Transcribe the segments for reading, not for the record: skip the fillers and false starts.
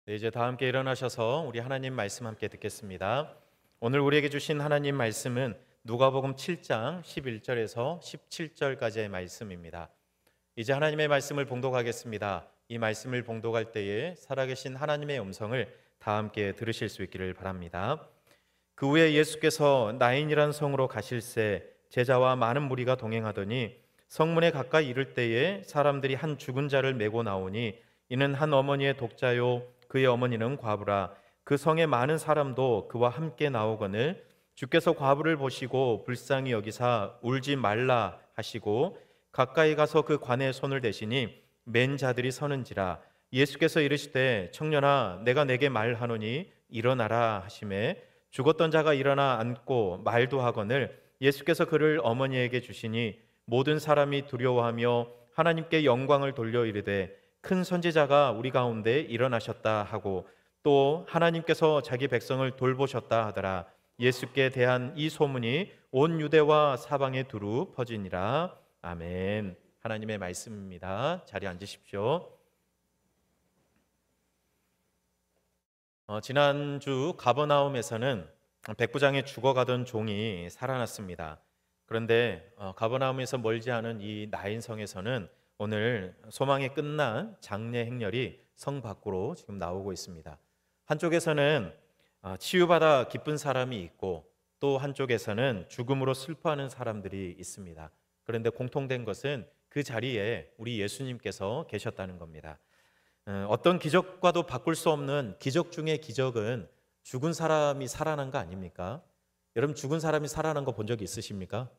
네, 이제 다 함께 일어나셔서 우리 하나님 말씀 함께 듣겠습니다. 오늘 우리에게 주신 하나님 말씀은 누가복음 7장 11절에서 17절까지의 말씀입니다. 이제 하나님의 말씀을 봉독하겠습니다. 이 말씀을 봉독할 때에 살아계신 하나님의 음성을 다 함께 들으실 수 있기를 바랍니다. 그 후에 예수께서 나인이란 성으로 가실새 제자와 많은 무리가 동행하더니 성문에 가까이 이를 때에 사람들이 한 죽은 자를 메고 나오니 이는 한 어머니의 독자요 그의 어머니는 과부라. 그 성에 많은 사람도 그와 함께 나오거늘 주께서 과부를 보시고 불쌍히 여기사 울지 말라 하시고 가까이 가서 그 관에 손을 대시니 맨 자들이 서는지라. 예수께서 이르시되 청년아 내가 내게 말하노니 일어나라 하시매 죽었던 자가 일어나 앉고 말도 하거늘 예수께서 그를 어머니에게 주시니 모든 사람이 두려워하며 하나님께 영광을 돌려 이르되 큰 선지자가 우리 가운데 일어나셨다 하고 또 하나님께서 자기 백성을 돌보셨다 하더라. 예수께 대한 이 소문이 온 유대와 사방에 두루 퍼지니라. 아멘. 하나님의 말씀입니다. 자리에 앉으십시오. 지난주 가버나움에서는 백부장의 죽어가던 종이 살아났습니다. 그런데 가버나움에서 멀지 않은 이 나인성에서는 오늘 소망이 끝난 장례 행렬이 성 밖으로 지금 나오고 있습니다. 한쪽에서는 치유받아 기쁜 사람이 있고 또 한쪽에서는 죽음으로 슬퍼하는 사람들이 있습니다. 그런데 공통된 것은 그 자리에 우리 예수님께서 계셨다는 겁니다. 어떤 기적과도 바꿀 수 없는 기적 중의 기적은 죽은 사람이 살아난 거 아닙니까? 여러분 죽은 사람이 살아난 거 본 적이 있으십니까?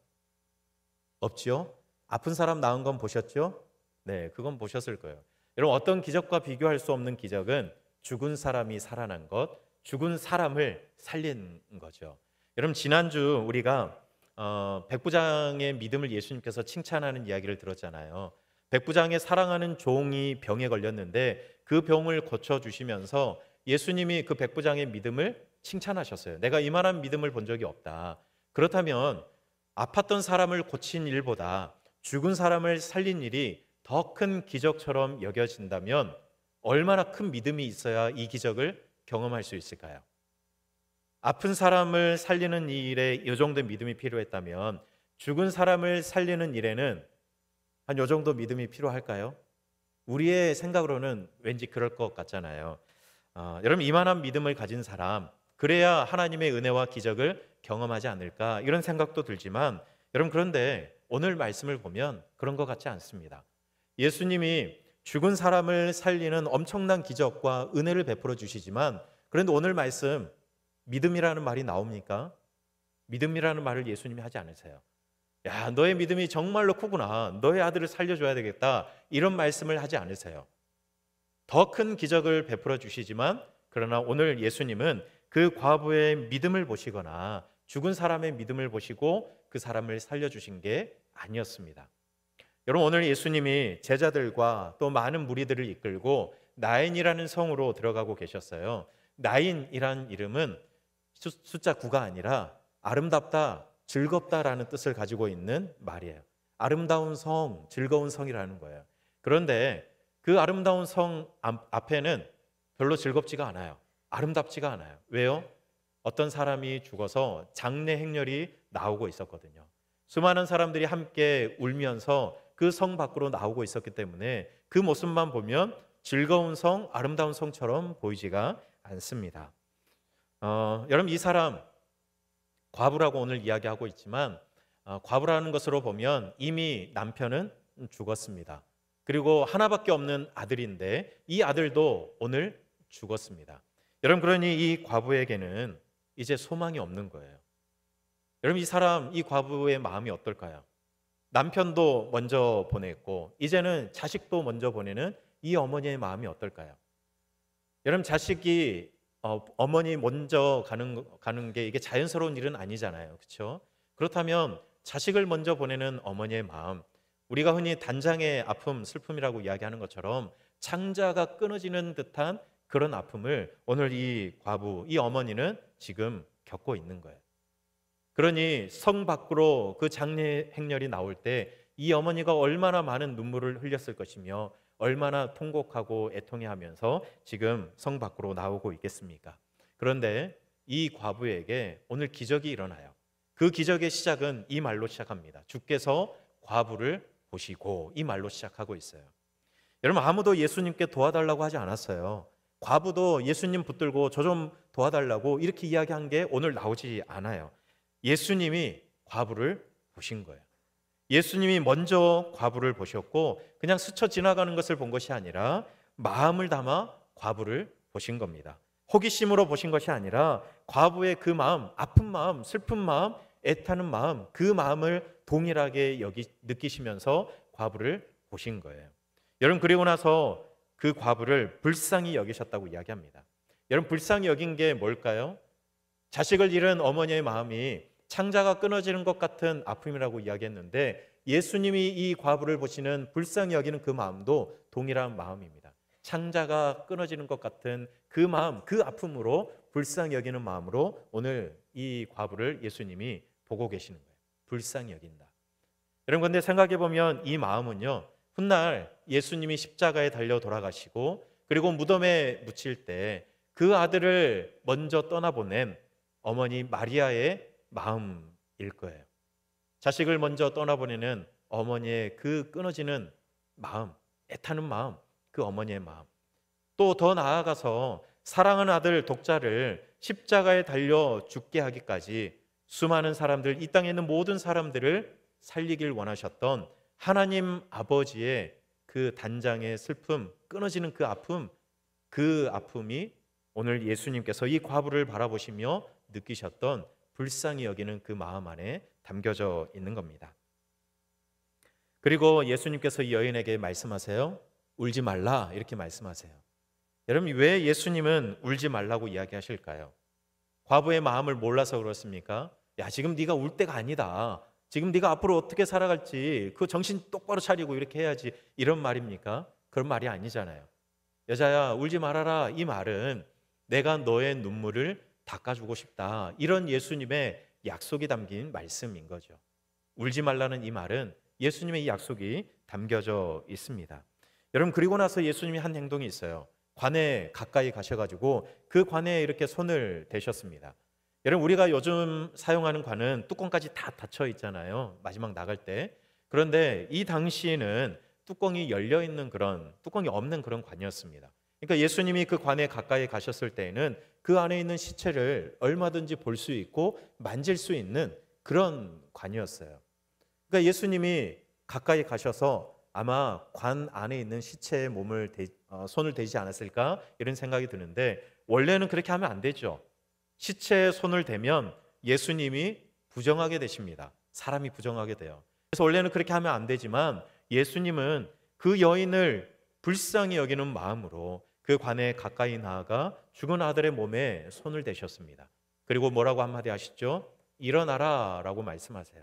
없지요? 아픈 사람 나은 건 보셨죠? 네, 그건 보셨을 거예요. 여러분 어떤 기적과 비교할 수 없는 기적은 죽은 사람이 살아난 것, 죽은 사람을 살린 거죠. 여러분 지난주 우리가 백부장의 믿음을 예수님께서 칭찬하는 이야기를 들었잖아요. 백부장의 사랑하는 종이 병에 걸렸는데 그 병을 고쳐주시면서 예수님이 그 백부장의 믿음을 칭찬하셨어요. 내가 이만한 믿음을 본 적이 없다. 그렇다면 아팠던 사람을 고친 일보다 죽은 사람을 살린 일이 더 큰 기적처럼 여겨진다면 얼마나 큰 믿음이 있어야 이 기적을 경험할 수 있을까요? 아픈 사람을 살리는 일에 이 정도 믿음이 필요했다면 죽은 사람을 살리는 일에는 한 요 정도 믿음이 필요할까요? 우리의 생각으로는 왠지 그럴 것 같잖아요. 여러분 이만한 믿음을 가진 사람 그래야 하나님의 은혜와 기적을 경험하지 않을까 이런 생각도 들지만 여러분 그런데 오늘 말씀을 보면 그런 것 같지 않습니다. 예수님이 죽은 사람을 살리는 엄청난 기적과 은혜를 베풀어 주시지만 그런데 오늘 말씀 믿음이라는 말이 나옵니까? 믿음이라는 말을 예수님이 하지 않으세요. 야, 너의 믿음이 정말로 크구나. 너의 아들을 살려줘야 되겠다. 이런 말씀을 하지 않으세요. 더 큰 기적을 베풀어 주시지만 그러나 오늘 예수님은 그 과부의 믿음을 보시거나 죽은 사람의 믿음을 보시고 그 사람을 살려주신 게 아니었습니다. 여러분 오늘 예수님이 제자들과 또 많은 무리들을 이끌고 나인이라는 성으로 들어가고 계셨어요. 나인이란 이름은 숫자 9가 아니라 아름답다, 즐겁다라는 뜻을 가지고 있는 말이에요. 아름다운 성, 즐거운 성이라는 거예요. 그런데 그 아름다운 성 앞에는 별로 즐겁지가 않아요. 아름답지가 않아요. 왜요? 어떤 사람이 죽어서 장례 행렬이 나오고 있었거든요. 수많은 사람들이 함께 울면서 그 성 밖으로 나오고 있었기 때문에 그 모습만 보면 즐거운 성, 아름다운 성처럼 보이지가 않습니다. 여러분 이 사람 과부라고 오늘 이야기하고 있지만 과부라는 것으로 보면 이미 남편은 죽었습니다. 그리고 하나밖에 없는 아들인데 이 아들도 오늘 죽었습니다. 여러분 그러니 이 과부에게는 이제 소망이 없는 거예요. 여러분 이 과부의 마음이 어떨까요? 남편도 먼저 보냈고 이제는 자식도 먼저 보내는 이 어머니의 마음이 어떨까요? 여러분 자식이 어머니 먼저 가는 게 이게 자연스러운 일은 아니잖아요. 그렇죠? 그렇다면 자식을 먼저 보내는 어머니의 마음, 우리가 흔히 단장의 아픔, 슬픔이라고 이야기하는 것처럼 창자가 끊어지는 듯한 그런 아픔을 오늘 이 과부, 이 어머니는 지금 겪고 있는 거예요. 그러니 성 밖으로 그 장례 행렬이 나올 때 이 어머니가 얼마나 많은 눈물을 흘렸을 것이며 얼마나 통곡하고 애통해하면서 지금 성 밖으로 나오고 있겠습니까? 그런데 이 과부에게 오늘 기적이 일어나요. 그 기적의 시작은 이 말로 시작합니다. 주께서 과부를 보시고, 이 말로 시작하고 있어요. 여러분, 아무도 예수님께 도와달라고 하지 않았어요. 과부도 예수님 붙들고 저 좀 도와달라고 이렇게 이야기한 게 오늘 나오지 않아요. 예수님이 과부를 보신 거예요. 예수님이 먼저 과부를 보셨고, 그냥 스쳐 지나가는 것을 본 것이 아니라 마음을 담아 과부를 보신 겁니다. 호기심으로 보신 것이 아니라 과부의 그 마음, 아픈 마음, 슬픈 마음, 애타는 마음, 그 마음을 동일하게 느끼시면서 과부를 보신 거예요. 여러분, 그리고 나서 그 과부를 불쌍히 여기셨다고 이야기합니다. 여러분, 불쌍히 여긴 게 뭘까요? 자식을 잃은 어머니의 마음이 창자가 끊어지는 것 같은 아픔이라고 이야기했는데, 예수님이 이 과부를 보시는 불쌍히 여기는 그 마음도 동일한 마음입니다. 창자가 끊어지는 것 같은 그 마음, 그 아픔으로 불쌍히 여기는 마음으로 오늘 이 과부를 예수님이 보고 계시는 거예요. 불쌍히 여긴다. 여러분, 근데 생각해 보면 이 마음은요, 훗날 예수님이 십자가에 달려 돌아가시고 그리고 무덤에 묻힐 때 그 아들을 먼저 떠나보낸 어머니 마리아의 마음일 거예요. 자식을 먼저 떠나보내는 어머니의 그 끊어지는 마음, 애타는 마음, 그 어머니의 마음. 또 더 나아가서 사랑하는 아들 독자를 십자가에 달려 죽게 하기까지 수많은 사람들, 이 땅에 있는 모든 사람들을 살리길 원하셨던 하나님 아버지의 그 단장의 슬픔, 끊어지는 그 아픔이 오늘 예수님께서 이 과부를 바라보시며 느끼셨던 불쌍히 여기는 그 마음 안에 담겨져 있는 겁니다. 그리고 예수님께서 이 여인에게 말씀하세요. 울지 말라, 이렇게 말씀하세요. 여러분, 왜 예수님은 울지 말라고 이야기하실까요? 과부의 마음을 몰라서 그렇습니까? 야, 지금 네가 울 때가 아니다. 지금 네가 앞으로 어떻게 살아갈지 그 정신 똑바로 차리고 이렇게 해야지, 이런 말입니까? 그런 말이 아니잖아요. 여자야, 울지 말아라, 이 말은 내가 너의 눈물을 닦아주고 싶다, 이런 예수님의 약속이 담긴 말씀인 거죠. 울지 말라는 이 말은 예수님의 이 약속이 담겨져 있습니다. 여러분, 그리고 나서 예수님이 한 행동이 있어요. 관에 가까이 가셔가지고 그 관에 이렇게 손을 대셨습니다. 여러분, 우리가 요즘 사용하는 관은 뚜껑까지 다 닫혀 있잖아요, 마지막 나갈 때. 그런데 이 당시에는 뚜껑이 열려 있는 그런, 뚜껑이 없는 그런 관이었습니다. 그러니까 예수님이 그 관에 가까이 가셨을 때에는 그 안에 있는 시체를 얼마든지 볼 수 있고 만질 수 있는 그런 관이었어요. 그러니까 예수님이 가까이 가셔서 아마 관 안에 있는 시체에 손을 대지 않았을까, 이런 생각이 드는데, 원래는 그렇게 하면 안 되죠. 시체에 손을 대면 예수님이 부정하게 되십니다. 사람이 부정하게 돼요. 그래서 원래는 그렇게 하면 안 되지만 예수님은 그 여인을 불쌍히 여기는 마음으로 그 관에 가까이 나아가 죽은 아들의 몸에 손을 대셨습니다. 그리고 뭐라고 한마디 하시죠? 일어나라 라고 말씀하세요.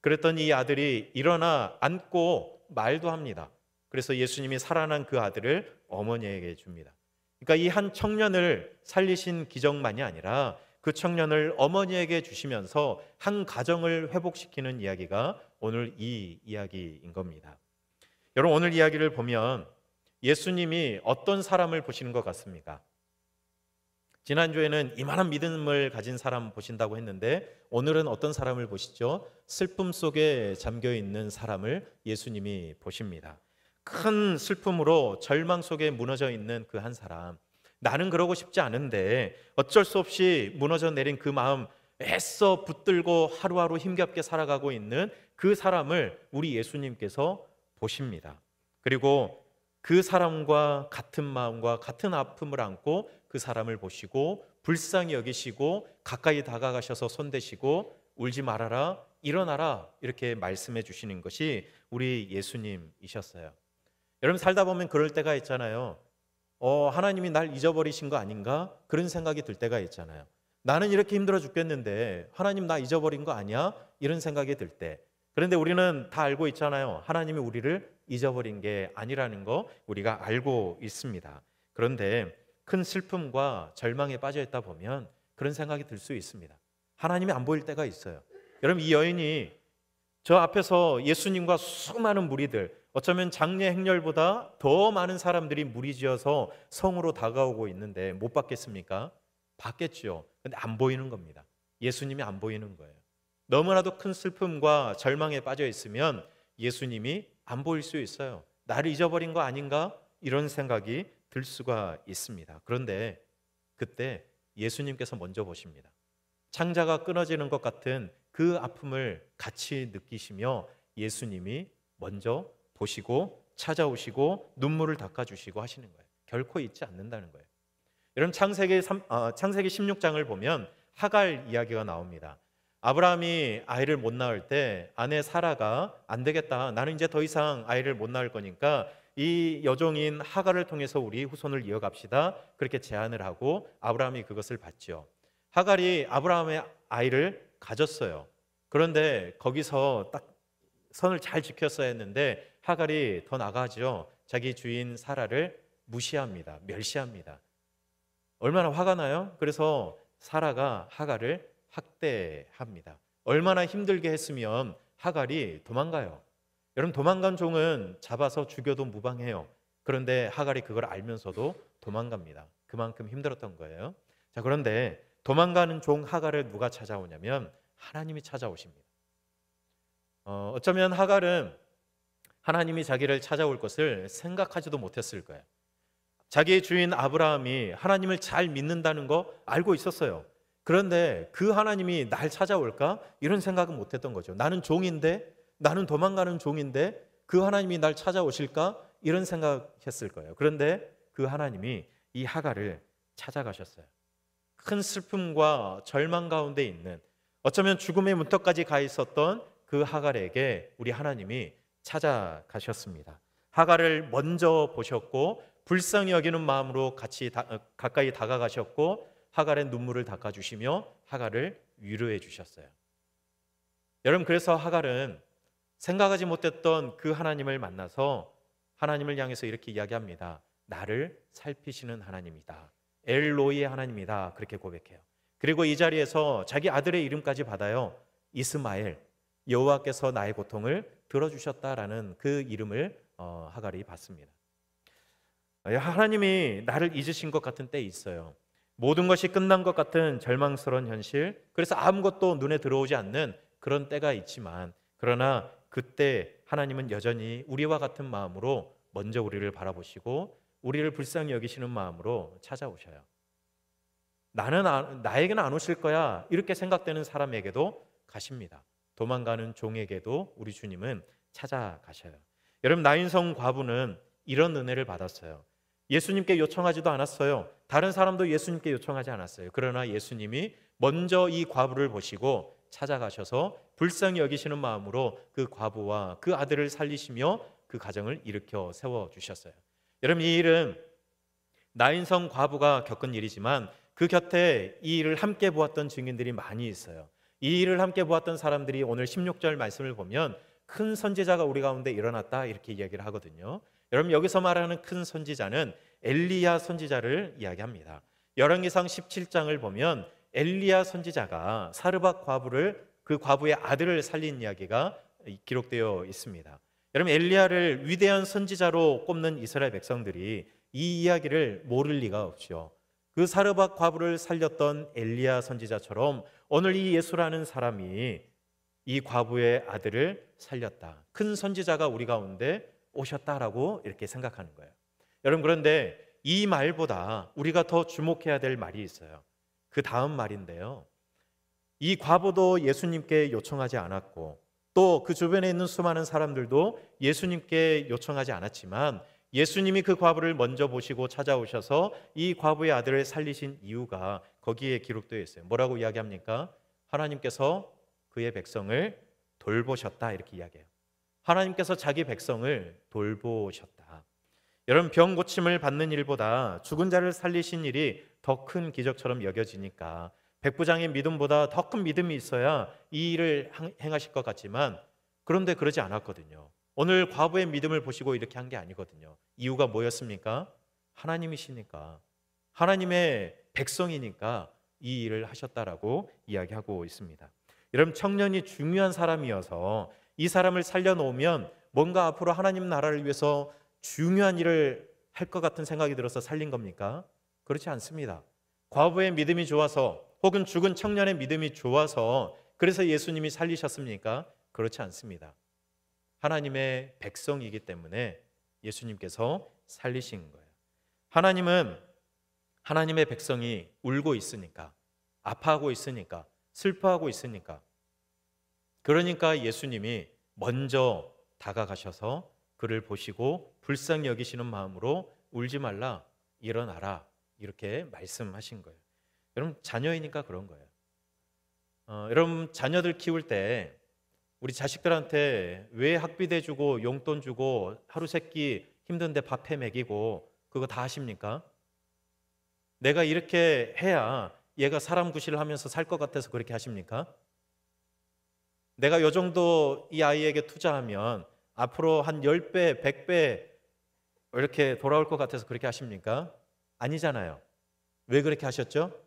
그랬더니 이 아들이 일어나 앉고 말도 합니다. 그래서 예수님이 살아난 그 아들을 어머니에게 줍니다. 그러니까 이 한 청년을 살리신 기적만이 아니라 그 청년을 어머니에게 주시면서 한 가정을 회복시키는 이야기가 오늘 이 이야기인 겁니다. 여러분, 오늘 이야기를 보면 예수님이 어떤 사람을 보시는 것 같습니까? 지난주에는 이만한 믿음을 가진 사람 보신다고 했는데 오늘은 어떤 사람을 보시죠? 슬픔 속에 잠겨 있는 사람을 예수님이 보십니다. 큰 슬픔으로 절망 속에 무너져 있는 그 한 사람, 나는 그러고 싶지 않은데 어쩔 수 없이 무너져 내린 그 마음 애써 붙들고 하루하루 힘겹게 살아가고 있는 그 사람을 우리 예수님께서 보십니다. 그리고 그 사람과 같은 마음과 같은 아픔을 안고 그 사람을 보시고 불쌍히 여기시고 가까이 다가가셔서 손대시고 울지 말아라, 일어나라, 이렇게 말씀해 주시는 것이 우리 예수님이셨어요. 여러분, 살다 보면 그럴 때가 있잖아요. 하나님이 날 잊어버리신 거 아닌가? 그런 생각이 들 때가 있잖아요. 나는 이렇게 힘들어 죽겠는데 하나님 나 잊어버린 거 아니야? 이런 생각이 들 때. 그런데 우리는 다 알고 있잖아요. 하나님이 우리를 잊어버린 게 아니라는 거 우리가 알고 있습니다. 그런데 큰 슬픔과 절망에 빠져 있다 보면 그런 생각이 들 수 있습니다. 하나님이 안 보일 때가 있어요. 여러분, 이 여인이 저 앞에서 예수님과 수많은 무리들, 어쩌면 장례 행렬보다 더 많은 사람들이 무리지어서 성으로 다가오고 있는데 못 받겠습니까? 받겠죠. 근데 안 보이는 겁니다. 예수님이 안 보이는 거예요. 너무나도 큰 슬픔과 절망에 빠져 있으면 예수님이 안 보일 수 있어요. 나를 잊어버린 거 아닌가? 이런 생각이 들 수가 있습니다. 그런데 그때 예수님께서 먼저 보십니다. 창자가 끊어지는 것 같은 그 아픔을 같이 느끼시며 예수님이 먼저 보시고 찾아오시고 눈물을 닦아주시고 하시는 거예요. 결코 잊지 않는다는 거예요. 여러분 창세기 16장을 보면 하갈 이야기가 나옵니다. 아브라함이 아이를 못 낳을 때 아내 사라가 안 되겠다. 나는 이제 더 이상 아이를 못 낳을 거니까 이 여종인 하갈을 통해서 우리 후손을 이어갑시다. 그렇게 제안을 하고 아브라함이 그것을 받죠. 하갈이 아브라함의 아이를 가졌어요. 그런데 거기서 딱 선을 잘 지켰어야 했는데 하갈이 더 나가죠. 자기 주인 사라를 무시합니다. 멸시합니다. 얼마나 화가 나요? 그래서 사라가 하갈을 학대합니다. 얼마나 힘들게 했으면 하갈이 도망가요. 여러분 도망간 종은 잡아서 죽여도 무방해요. 그런데 하갈이 그걸 알면서도 도망갑니다. 그만큼 힘들었던 거예요. 자, 그런데 도망가는 종 하갈을 누가 찾아오냐면 하나님이 찾아오십니다. 어쩌면 하갈은 하나님이 자기를 찾아올 것을 생각하지도 못했을 거예요. 자기의 주인 아브라함이 하나님을 잘 믿는다는 거 알고 있었어요. 그런데 그 하나님이 날 찾아올까? 이런 생각은 못했던 거죠. 나는 종인데, 나는 도망가는 종인데 그 하나님이 날 찾아오실까? 이런 생각했을 거예요. 그런데 그 하나님이 이 하갈을 찾아가셨어요. 큰 슬픔과 절망 가운데 있는, 어쩌면 죽음의 문턱까지 가 있었던 그 하갈에게 우리 하나님이 찾아가셨습니다. 하갈을 먼저 보셨고 불쌍히 여기는 마음으로 가까이 다가가셨고 하갈의 눈물을 닦아주시며 하갈을 위로해 주셨어요. 여러분, 그래서 하갈은 생각하지 못했던 그 하나님을 만나서 하나님을 향해서 이렇게 이야기합니다. 나를 살피시는 하나님이다. 엘로이의 하나님이다. 그렇게 고백해요. 그리고 이 자리에서 자기 아들의 이름까지 받아요. 이스마엘, 여호와께서 나의 고통을 들어주셨다라는 그 이름을 하갈이 받습니다. 하나님이 나를 잊으신 것 같은 때 있어요. 모든 것이 끝난 것 같은 절망스러운 현실, 그래서 아무것도 눈에 들어오지 않는 그런 때가 있지만, 그러나 그때 하나님은 여전히 우리와 같은 마음으로 먼저 우리를 바라보시고 우리를 불쌍히 여기시는 마음으로 찾아오셔요. 나에게는 안 오실 거야 이렇게 생각되는 사람에게도 가십니다. 도망가는 종에게도 우리 주님은 찾아가셔요. 여러분, 나인성 과부는 이런 은혜를 받았어요. 예수님께 요청하지도 않았어요. 다른 사람도 예수님께 요청하지 않았어요. 그러나 예수님이 먼저 이 과부를 보시고 찾아가셔서 불쌍히 여기시는 마음으로 그 과부와 그 아들을 살리시며 그 가정을 일으켜 세워주셨어요. 여러분, 이 일은 나인성 과부가 겪은 일이지만 그 곁에 이 일을 함께 보았던 증인들이 많이 있어요. 이 일을 함께 보았던 사람들이 오늘 16절 말씀을 보면 큰 선지자가 우리 가운데 일어났다 이렇게 이야기를 하거든요. 여러분, 여기서 말하는 큰 선지자는 엘리야 선지자를 이야기합니다. 열왕기상 17장을 보면 엘리야 선지자가 사르밧 과부를, 그 과부의 아들을 살린 이야기가 기록되어 있습니다. 여러분, 엘리야를 위대한 선지자로 꼽는 이스라엘 백성들이 이 이야기를 모를 리가 없죠. 그 사르밧 과부를 살렸던 엘리야 선지자처럼 오늘 이 예수라는 사람이 이 과부의 아들을 살렸다. 큰 선지자가 우리 가운데 오셨다라고 이렇게 생각하는 거예요. 여러분, 그런데 이 말보다 우리가 더 주목해야 될 말이 있어요. 그 다음 말인데요. 이 과부도 예수님께 요청하지 않았고 또 그 주변에 있는 수많은 사람들도 예수님께 요청하지 않았지만 예수님이 그 과부를 먼저 보시고 찾아오셔서 이 과부의 아들을 살리신 이유가 거기에 기록되어 있어요. 뭐라고 이야기합니까? 하나님께서 그의 백성을 돌보셨다 이렇게 이야기해요. 하나님께서 자기 백성을 돌보셨다. 여러분, 병 고침을 받는 일보다 죽은 자를 살리신 일이 더 큰 기적처럼 여겨지니까 백부장의 믿음보다 더 큰 믿음이 있어야 이 일을 행하실 것 같지만 그런데 그러지 않았거든요. 오늘 과부의 믿음을 보시고 이렇게 한 게 아니거든요. 이유가 뭐였습니까? 하나님이시니까, 하나님의 백성이니까 이 일을 하셨다라고 이야기하고 있습니다. 여러분, 청년이 중요한 사람이어서 이 사람을 살려놓으면 뭔가 앞으로 하나님 나라를 위해서 중요한 일을 할 것 같은 생각이 들어서 살린 겁니까? 그렇지 않습니다. 과부의 믿음이 좋아서 혹은 죽은 청년의 믿음이 좋아서 그래서 예수님이 살리셨습니까? 그렇지 않습니다. 하나님의 백성이기 때문에 예수님께서 살리신 거예요. 하나님은 하나님의 백성이 울고 있으니까, 아파하고 있으니까, 슬퍼하고 있으니까, 그러니까 예수님이 먼저 다가가셔서 그를 보시고 불쌍히 여기시는 마음으로 울지 말라, 일어나라, 이렇게 말씀하신 거예요. 여러분, 자녀이니까 그런 거예요. 여러분, 자녀들 키울 때 우리 자식들한테 왜 학비대 주고 용돈 주고 하루 세끼 힘든데 밥해 먹이고 그거 다 하십니까? 내가 이렇게 해야 얘가 사람 구실을 하면서 살 것 같아서 그렇게 하십니까? 내가 요 정도 이 아이에게 투자하면 앞으로 한 10배, 100배 이렇게 돌아올 것 같아서 그렇게 하십니까? 아니잖아요. 왜 그렇게 하셨죠?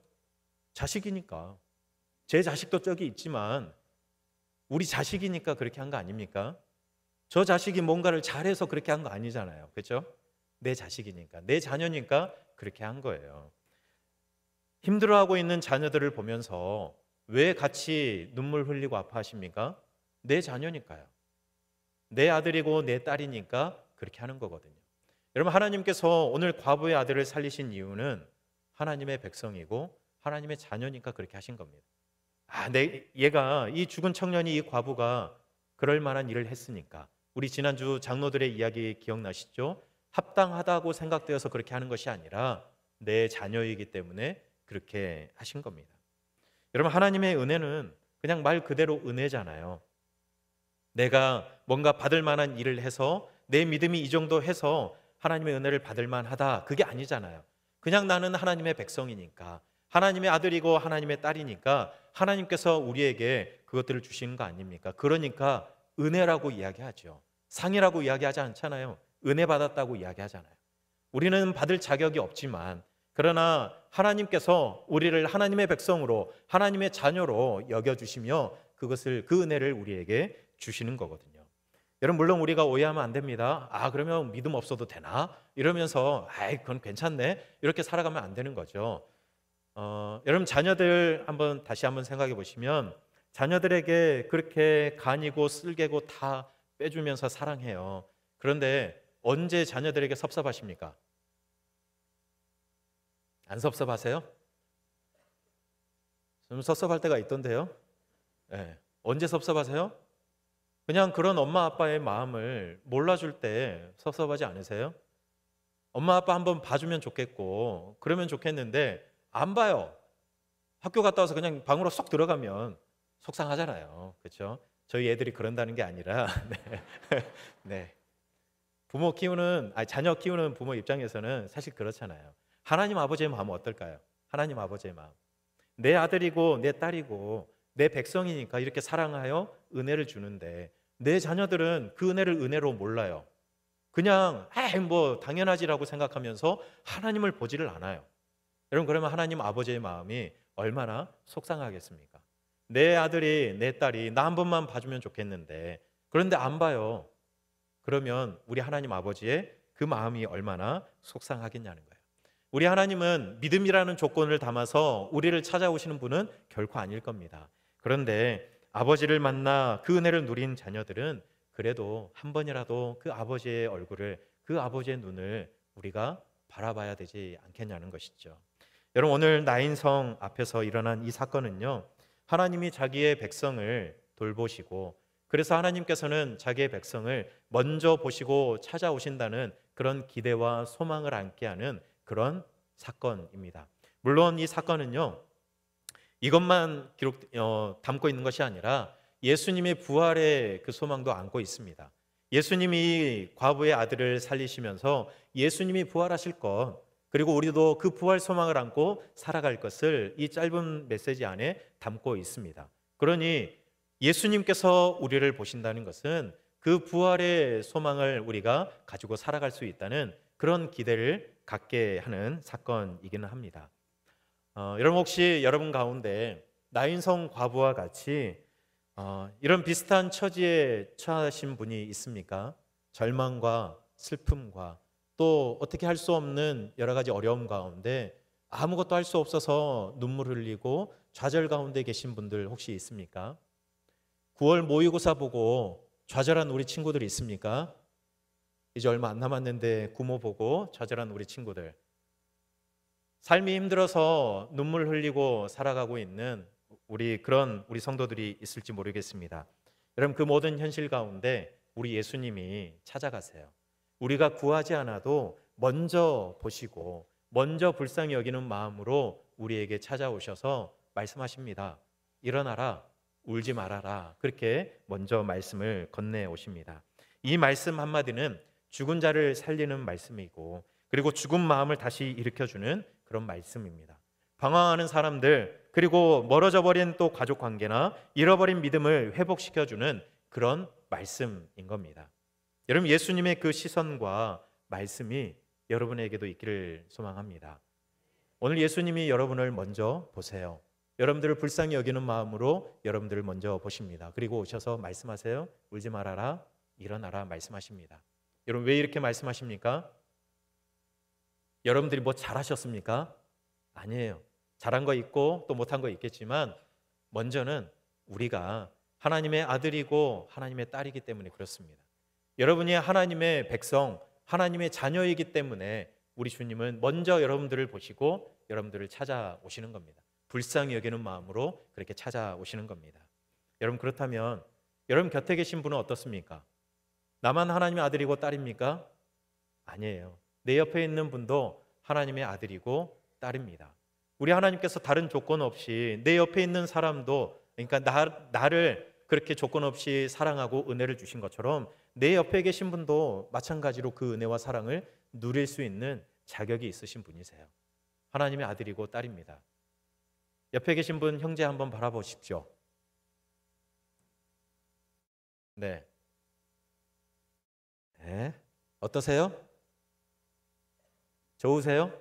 자식이니까. 제 자식도 저기 있지만 우리 자식이니까 그렇게 한 거 아닙니까? 저 자식이 뭔가를 잘해서 그렇게 한 거 아니잖아요. 그렇죠? 내 자식이니까, 내 자녀니까 그렇게 한 거예요. 힘들어하고 있는 자녀들을 보면서 왜 같이 눈물 흘리고 아파하십니까? 내 자녀니까요. 내 아들이고 내 딸이니까 그렇게 하는 거거든요. 여러분, 하나님께서 오늘 과부의 아들을 살리신 이유는 하나님의 백성이고 하나님의 자녀니까 그렇게 하신 겁니다. 얘가, 이 죽은 청년이, 이 과부가 그럴 만한 일을 했으니까. 우리 지난주 장로들의 이야기 기억나시죠? 합당하다고 생각되어서 그렇게 하는 것이 아니라 내 자녀이기 때문에 그렇게 하신 겁니다. 여러분, 하나님의 은혜는 그냥 말 그대로 은혜잖아요. 내가 뭔가 받을 만한 일을 해서 내 믿음이 이 정도 해서 하나님의 은혜를 받을 만하다, 그게 아니잖아요. 그냥 나는 하나님의 백성이니까, 하나님의 아들이고 하나님의 딸이니까 하나님께서 우리에게 그것들을 주시는 거 아닙니까? 그러니까 은혜라고 이야기하죠. 상이라고 이야기하지 않잖아요. 은혜 받았다고 이야기하잖아요. 우리는 받을 자격이 없지만, 그러나 하나님께서 우리를 하나님의 백성으로, 하나님의 자녀로 여겨주시며 그것을, 그 은혜를 우리에게 주시는 거거든요. 여러분, 물론 우리가 오해하면 안 됩니다. 그러면 믿음 없어도 되나? 이러면서 그건 괜찮네, 이렇게 살아가면 안 되는 거죠. 여러분, 자녀들 다시 한번 생각해 보시면 자녀들에게 그렇게 간이고 쓸개고 다 빼주면서 사랑해요. 그런데 언제 자녀들에게 섭섭하십니까? 안 섭섭하세요? 좀 섭섭할 때가 있던데요. 네. 언제 섭섭하세요? 그냥 그런 엄마 아빠의 마음을 몰라줄 때 섭섭하지 않으세요? 엄마 아빠 한번 봐주면 좋겠고 그러면 좋겠는데 안 봐요. 학교 갔다 와서 그냥 방으로 쏙 들어가면 속상하잖아요. 그렇죠? 저희 애들이 그런다는 게 아니라 네. 네. 자녀 키우는 부모 입장에서는 사실 그렇잖아요. 하나님 아버지의 마음은 어떨까요? 하나님 아버지의 마음. 내 아들이고 내 딸이고 내 백성이니까 이렇게 사랑하여 은혜를 주는데 내 자녀들은 그 은혜를 은혜로 몰라요. 그냥 뭐 당연하지라고 생각하면서 하나님을 보지를 않아요. 여러분, 그러면 하나님 아버지의 마음이 얼마나 속상하겠습니까? 내 아들이, 내 딸이 나 한 번만 봐주면 좋겠는데 그런데 안 봐요. 그러면 우리 하나님 아버지의 그 마음이 얼마나 속상하겠냐는 거예요. 우리 하나님은 믿음이라는 조건을 담아서 우리를 찾아오시는 분은 결코 아닐 겁니다. 그런데 아버지를 만나 그 은혜를 누린 자녀들은 그래도 한 번이라도 그 아버지의 얼굴을, 그 아버지의 눈을 우리가 바라봐야 되지 않겠냐는 것이죠. 여러분, 오늘 나인성 앞에서 일어난 이 사건은요, 하나님이 자기의 백성을 돌보시고 그래서 하나님께서는 자기의 백성을 먼저 보시고 찾아오신다는 그런 기대와 소망을 안게 하는 그런 사건입니다. 물론 이 사건은요, 이것만 담고 있는 것이 아니라 예수님의 부활의 그 소망도 안고 있습니다. 예수님이 과부의 아들을 살리시면서 예수님이 부활하실 것, 그리고 우리도 그 부활 소망을 안고 살아갈 것을 이 짧은 메시지 안에 담고 있습니다. 그러니 예수님께서 우리를 보신다는 것은 그 부활의 소망을 우리가 가지고 살아갈 수 있다는 그런 기대를 갖게 하는 사건이기는 합니다. 여러분, 혹시 여러분 가운데 나인성 과부와 같이 이런 비슷한 처지에 처하신 분이 있습니까? 절망과 슬픔과 또 어떻게 할 수 없는 여러 가지 어려움 가운데 아무것도 할 수 없어서 눈물 흘리고 좌절 가운데 계신 분들 혹시 있습니까? 9월 모의고사 보고 좌절한 우리 친구들이 있습니까? 이제 얼마 안 남았는데 구모 보고 좌절한 우리 친구들, 삶이 힘들어서 눈물 흘리고 살아가고 있는 우리 성도들이 있을지 모르겠습니다. 여러분, 그 모든 현실 가운데 우리 예수님이 찾아가세요. 우리가 구하지 않아도 먼저 보시고 먼저 불쌍히 여기는 마음으로 우리에게 찾아오셔서 말씀하십니다. 일어나라, 울지 말아라. 그렇게 먼저 말씀을 건네오십니다. 이 말씀 한마디는 죽은 자를 살리는 말씀이고, 그리고 죽은 마음을 다시 일으켜주는 그런 말씀입니다. 방황하는 사람들, 그리고 멀어져 버린 또 가족 관계나 잃어버린 믿음을 회복시켜주는 그런 말씀인 겁니다. 여러분, 예수님의 그 시선과 말씀이 여러분에게도 있기를 소망합니다. 오늘 예수님이 여러분을 먼저 보세요. 여러분들을 불쌍히 여기는 마음으로 여러분들을 먼저 보십니다. 그리고 오셔서 말씀하세요. 울지 말아라, 일어나라 말씀하십니다. 여러분, 왜 이렇게 말씀하십니까? 여러분들이 뭐 잘하셨습니까? 아니에요. 잘한 거 있고 또 못한 거 있겠지만 먼저는 우리가 하나님의 아들이고 하나님의 딸이기 때문에 그렇습니다. 여러분이 하나님의 백성, 하나님의 자녀이기 때문에 우리 주님은 먼저 여러분들을 보시고 여러분들을 찾아오시는 겁니다. 불쌍히 여기는 마음으로 그렇게 찾아오시는 겁니다. 여러분, 그렇다면 여러분 곁에 계신 분은 어떻습니까? 나만 하나님의 아들이고 딸입니까? 아니에요. 내 옆에 있는 분도 하나님의 아들이고 딸입니다. 우리 하나님께서 다른 조건 없이 내 옆에 있는 사람도, 그러니까 나를 그렇게 조건 없이 사랑하고 은혜를 주신 것처럼 내 옆에 계신 분도 마찬가지로 그 은혜와 사랑을 누릴 수 있는 자격이 있으신 분이세요. 하나님의 아들이고 딸입니다. 옆에 계신 분 형제 한번 바라보십시오. 네. 어떠세요? 좋으세요?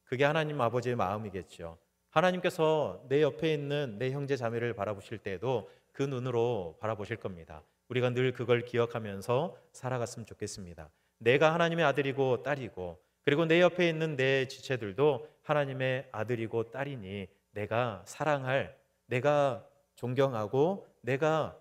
그게 하나님 아버지의 마음이겠죠. 하나님께서 내 옆에 있는 내 형제 자매를 바라보실 때에도 그 눈으로 바라보실 겁니다. 우리가 늘 그걸 기억하면서 살아갔으면 좋겠습니다. 내가 하나님의 아들이고 딸이고, 그리고 내 옆에 있는 내 지체들도 하나님의 아들이고 딸이니 내가 사랑할, 내가 존경하고 내가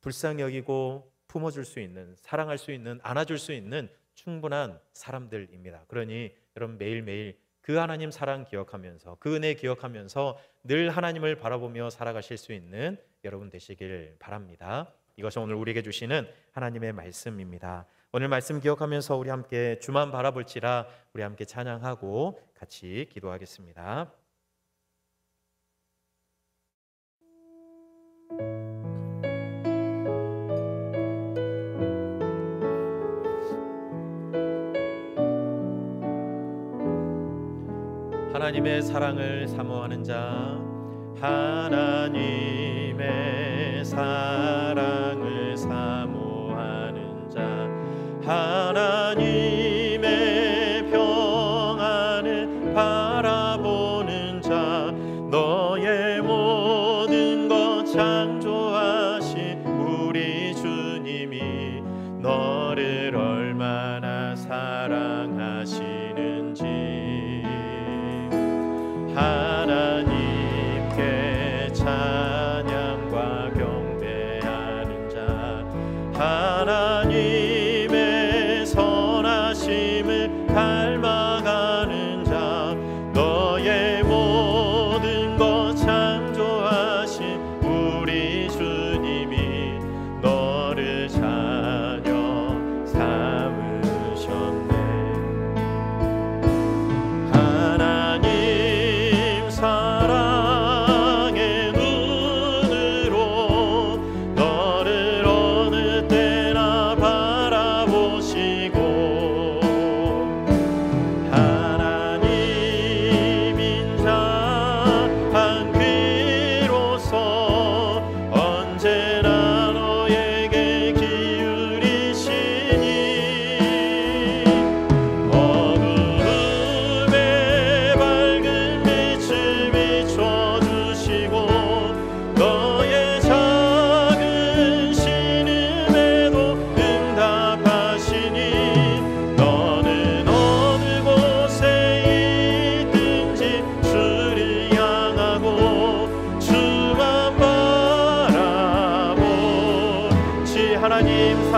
불쌍히 여기고 품어줄 수 있는, 사랑할 수 있는, 안아줄 수 있는 충분한 사람들입니다. 그러니 여러분, 매일매일 그 하나님 사랑 기억하면서, 그 은혜 기억하면서 늘 하나님을 바라보며 살아가실 수 있는 여러분 되시길 바랍니다. 이것이 오늘 우리에게 주시는 하나님의 말씀입니다. 오늘 말씀 기억하면서 우리 함께 주만 바라볼지라 우리 함께 찬양하고 같이 기도하겠습니다. 하나님의 사랑을 사모하는 자, 하나님의 사랑을 사모하는 자, 하나님의 평안을 바라보는 자, 너의 모든 것 창조하신 우리 주님이 너를 얼마나 사랑하시는지 하나님께 찬양과 경배하는 자, 하나님의 선하심을 닮아가는 자, 너의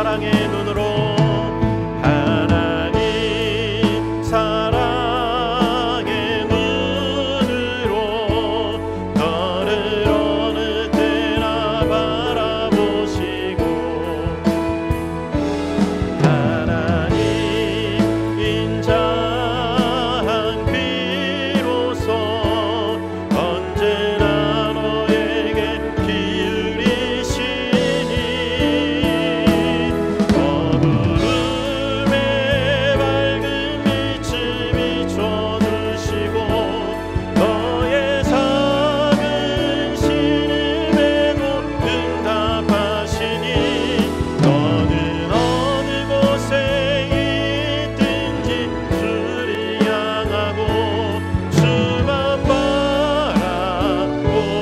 사랑의 눈으로 하나님 사랑의 눈으로 너를 어느 때나 바라보시고 하나님 인자한 귀로서 언제나 너에게 기울이시니 어두움에 밝은 빛을 비춰주시고 너의 작은 신음에도 응답하시니 너는 어느 곳에 있든지 주를 향하고 주만 바라볼지라.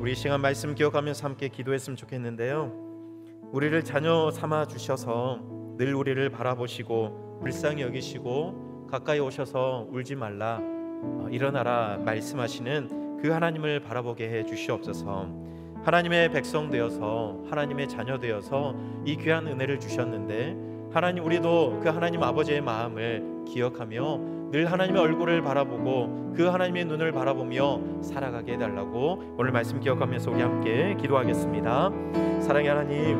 우리 이 시간 말씀 기억하면서 함께 기도했으면 좋겠는데요, 우리를 자녀 삼아 주셔서 늘 우리를 바라보시고 불쌍히 여기시고 가까이 오셔서 울지 말라, 일어나라 말씀하시는 그 하나님을 바라보게 해 주시옵소서. 하나님의 백성 되어서 하나님의 자녀 되어서 이 귀한 은혜를 주셨는데 하나님, 우리도 그 하나님 아버지의 마음을 기억하며 늘 하나님의 얼굴을 바라보고 그 하나님의 눈을 바라보며 살아가게 해달라고 오늘 말씀 기억하면서 우리 함께 기도하겠습니다. 사랑의 하나님,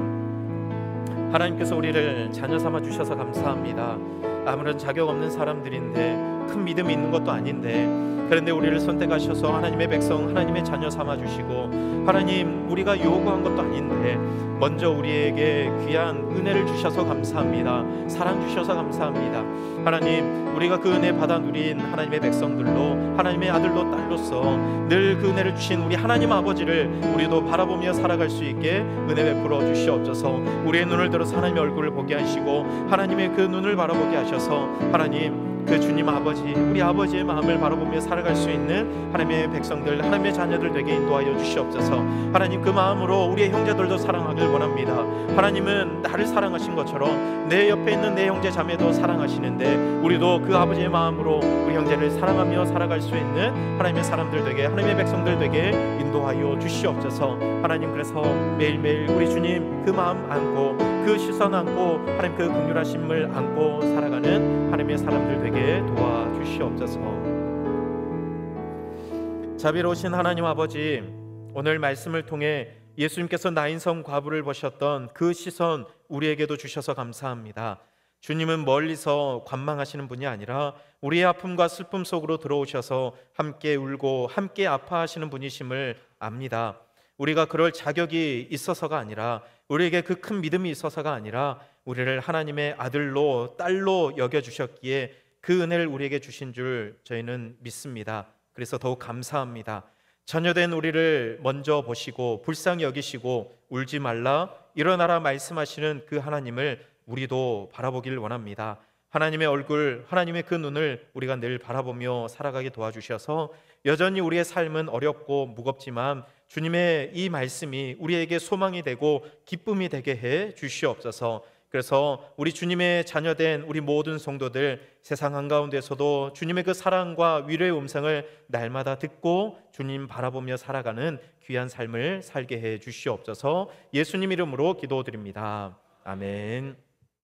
하나님께서 우리를 자녀 삼아 주셔서 감사합니다. 아무런 자격 없는 사람들인데, 큰 믿음이 있는 것도 아닌데, 그런데 우리를 선택하셔서 하나님의 백성, 하나님의 자녀 삼아 주시고, 하나님, 우리가 요구한 것도 아닌데 먼저 우리에게 귀한 은혜를 주셔서 감사합니다. 사랑 주셔서 감사합니다. 하나님, 우리가 그 은혜 받아 누린 하나님의 백성들로, 하나님의 아들로 딸로서 늘 그 은혜를 주신 우리 하나님 아버지를 우리도 바라보며 살아갈 수 있게 은혜 베풀어 주시옵소서. 우리의 눈을 들어서 하나님의 얼굴을 보게 하시고 하나님의 그 눈을 바라보게 하셔서 하나님, 그 주님 아버지, 우리 아버지의 마음을 바라보며 살아갈 수 있는 하나님의 백성들, 하나님의 자녀들 되게 인도하여 주시옵소서. 하나님, 그 마음으로 우리의 형제들도 사랑하길 원합니다. 하나님은 나를 사랑하신 것처럼 내 옆에 있는 내 형제 자매도 사랑하시는데 우리도 그 아버지의 마음으로 우리 형제를 사랑하며 살아갈 수 있는 하나님의 사람들 되게, 하나님의 백성들 되게 인도하여 주시옵소서. 하나님, 그래서 매일매일 우리 주님 그 마음 안고, 그 시선 안고, 하나님 그 긍휼하심을 안고 살아가는 하나님의 사람들 되게 도와주시옵소서. 자비로우신 하나님 아버지, 오늘 말씀을 통해 예수님께서 나인성 과부를 보셨던 그 시선 우리에게도 주셔서 감사합니다. 주님은 멀리서 관망하시는 분이 아니라 우리의 아픔과 슬픔 속으로 들어오셔서 함께 울고 함께 아파하시는 분이심을 압니다. 우리가 그럴 자격이 있어서가 아니라, 우리에게 그 큰 믿음이 있어서가 아니라 우리를 하나님의 아들로 딸로 여겨주셨기에 그 은혜를 우리에게 주신 줄 저희는 믿습니다. 그래서 더욱 감사합니다. 자녀된 우리를 먼저 보시고 불쌍히 여기시고 울지 말라, 일어나라 말씀하시는 그 하나님을 우리도 바라보길 원합니다. 하나님의 얼굴, 하나님의 그 눈을 우리가 늘 바라보며 살아가게 도와주셔서 여전히 우리의 삶은 어렵고 무겁지만 주님의 이 말씀이 우리에게 소망이 되고 기쁨이 되게 해 주시옵소서. 그래서 우리 주님의 자녀된 우리 모든 성도들, 세상 한가운데서도 주님의 그 사랑과 위로의 음성을 날마다 듣고 주님 바라보며 살아가는 귀한 삶을 살게 해 주시옵소서. 예수님 이름으로 기도드립니다. 아멘.